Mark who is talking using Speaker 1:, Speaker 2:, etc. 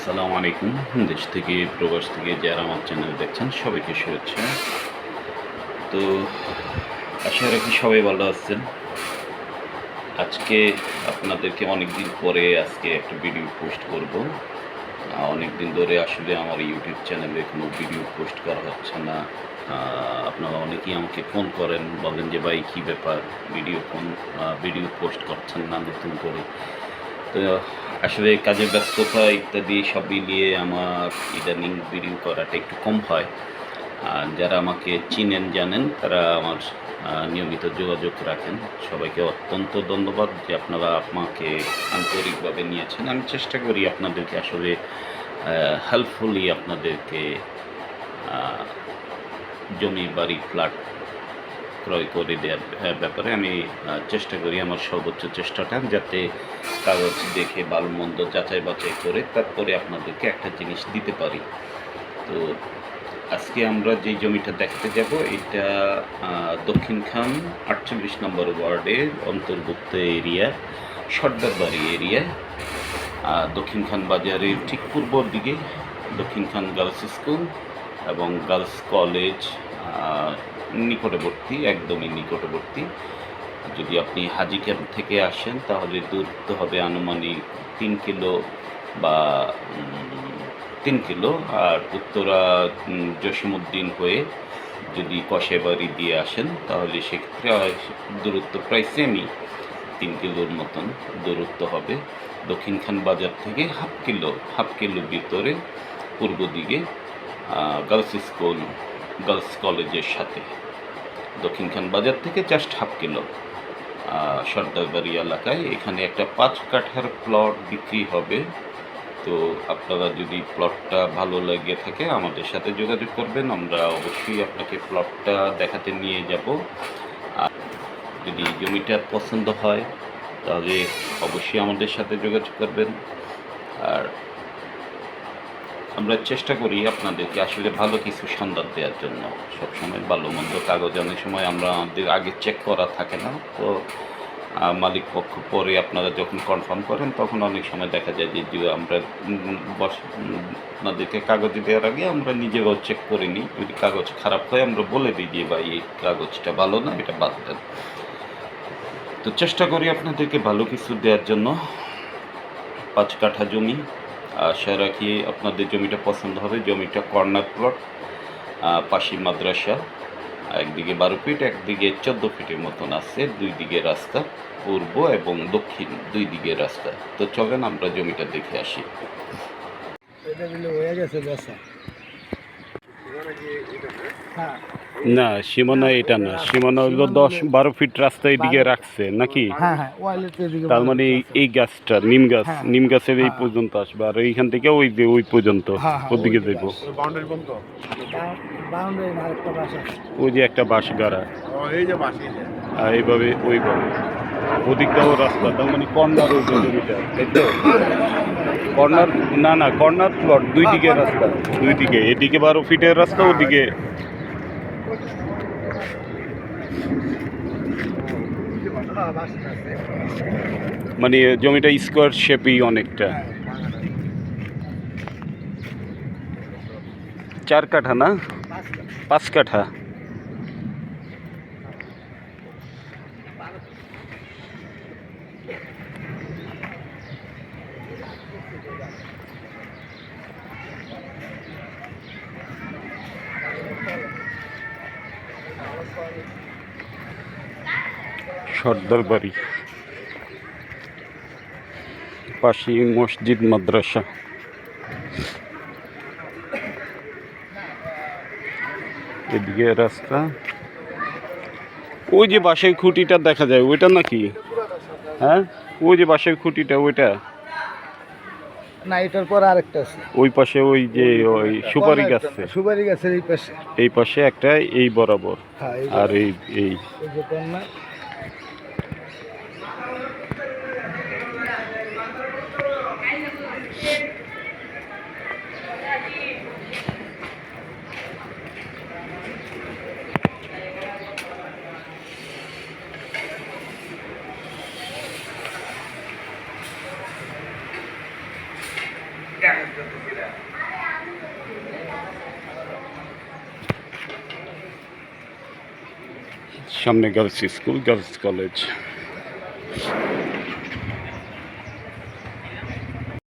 Speaker 1: আসসালামু আলাইকুম। দেশ থেকে প্রবাস থেকে যারা আমার চ্যানেল দেখছেন সবাইকে শুভেচ্ছা। তো আশা রাখি সবাই ভালো আছেন। আজকে আপনাদেরকে অনেকদিন পরে আজকে একটা ভিডিও পোস্ট করব। অনেকদিন ধরে আসলে আমার ইউটিউব চ্যানেলে কোনো ভিডিও পোস্ট করা হচ্ছে না। আপনারা অনেকেই আমাকে ফোন করেন, বলেন যে ভাই কী ব্যাপার, ভিডিও পোস্ট করছেন না নতুন করে। তো আসলে কাজের ব্যস্ততা ইত্যাদি সব মিলিয়ে আমার ইদানিং ভিডিও করাটা একটু কম হয়। যারা আমাকে চিনেন জানেন, তারা আমার নিয়মিত যোগাযোগ রাখেন। সবাইকে অত্যন্ত ধন্যবাদ যে আপনারা আমাকে আন্তরিকভাবে নিয়েছেন। আমি চেষ্টা করি আপনাদেরকে আসলে হেল্পফুলি আপনাদেরকে জমি বাড়ি ফ্ল্যাট ক্রয় করে দেওয়ার ব্যাপারে আমি চেষ্টা করি আমার সর্বোচ্চ চেষ্টাটা, যাতে কাগজ দেখে ভালো মন্দ যাচাই বাছাই করে তারপরে আপনাদেরকে একটা জিনিস দিতে পারি। তো আজকে আমরা যে জমিটা দেখতে যাব এটা দক্ষিণখান 48 নম্বর ওয়ার্ডের অন্তর্ভুক্ত এরিয়া, সর্দারবাড়ি এরিয়া। দক্ষিণখান বাজারের ঠিক পূর্ব দিকে দক্ষিণখান গার্লস স্কুল এবং গার্লস কলেজ নিকটবর্তী, একদমই নিকটবর্তী। যদি আপনি হাজি ক্যাম্প থেকে আসেন তাহলে দূরত্ব হবে আনুমানিক 3 কিলো বা 3 কিলো। আর উত্তরা জসীমউদ্দিন হয়ে যদি কষাইবাড়ি দিয়ে আসেন তাহলে সেক্ষেত্রে দূরত্ব প্রায় সেমই, 3 কিলোর মতন দূরত্ব হবে। দক্ষিণখান বাজার থেকে হাফ কিলো ভিতরে পূর্ব দিকে গার্লস স্কুল, গার্লস কলেজের সাথে। দক্ষিণখান বাজার থেকে জাস্ট হাফ কিলো সর্দারবাড়ি এলাকায় এখানে একটা 5 কাঠার প্লট বিক্রি হবে। তো আপনারা যদি প্লটটা ভালো লাগে থাকে আমাদের সাথে যোগাযোগ করবেন, আমরা অবশ্যই আপনাকে প্লটটা দেখাতে নিয়ে যাব। আর যদি জমিটা পছন্দ হয় তাহলে অবশ্যই আমাদের সাথে যোগাযোগ করবেন। আর আমরা চেষ্টা করি আপনাদেরকে আসলে ভালো কিছু সন্ধান দেওয়ার জন্য। সবসময় ভালো মন্দ কাগজ অনেক সময় আমাদের আগে চেক করা থাকে না, তো মালিক পক্ষ পরে আপনারা যখন কনফার্ম করেন তখন অনেক সময় দেখা যায় যে আমরা আপনাদেরকে কাগজ দেওয়ার আগে আমরা নিজেরাও চেক করে নিই। যদি কাগজ খারাপ হয় আমরা বলে দিই যে ভাই এই কাগজটা ভালো না, এটা বাদ দেন। তো চেষ্টা করি আপনাদেরকে ভালো কিছু দেওয়ার জন্য। 5 কাঠা জমি, আশা রাখি আপনাদের জমিটা পছন্দ হবে। জমিটা কর্নার প্লট, পাশে মাদ্রাসা, একদিকে 12 ফিট একদিকে 14 ফিটের মতন আছে, দুই দিকে রাস্তা, পূর্ব এবং দক্ষিণ দুই দিকে রাস্তা। তো চলেন আমরা জমিটা দেখে আসি। না, সীমানা এটা না, সীমানা হলো 10-12 ফিট রাস্তা এদিকে রাখছে নাকি? তার মানে এই গাছটা নিম গাছের এই পর্যন্ত আসবে, আর এইখান থেকে ওই যে ওই পর্যন্ত ওদিকে যাইব। ওই যে একটা বাঁশ গাড়া, এইভাবে ওইভাবে ওদিকটাও রাস্তা। তার মানে কর্নার ওই জমিটা, তাই তো? কর্নার না, কর্নার প্লট, দুই দিকে রাস্তা, দুই দিকে, এদিকে 12 ফিটের রাস্তা, ওদিকে মানে জমিটা স্কোয়ার শেপই অনেকটা। 4 কাঠা না 5 কাঠা? সর্দারবাড়ি, পাশে মসজিদ মাদ্রাসা। এদিকে রাস্তা, ওই যে বাঁশের খুঁটিটা দেখা যায় ওইটা নাকি? হ্যাঁ, ওই যে বাঁশের খুঁটিটা ওইটা
Speaker 2: না, এটার পর আরেকটা আছে
Speaker 1: ওই পাশে, ওই যে ওই সুপারি
Speaker 2: গাছের এই পাশে
Speaker 1: একটা, এই বরাবর। আর এই এই
Speaker 3: সামনে গার্লস স্কুল, গার্লস কলেজ।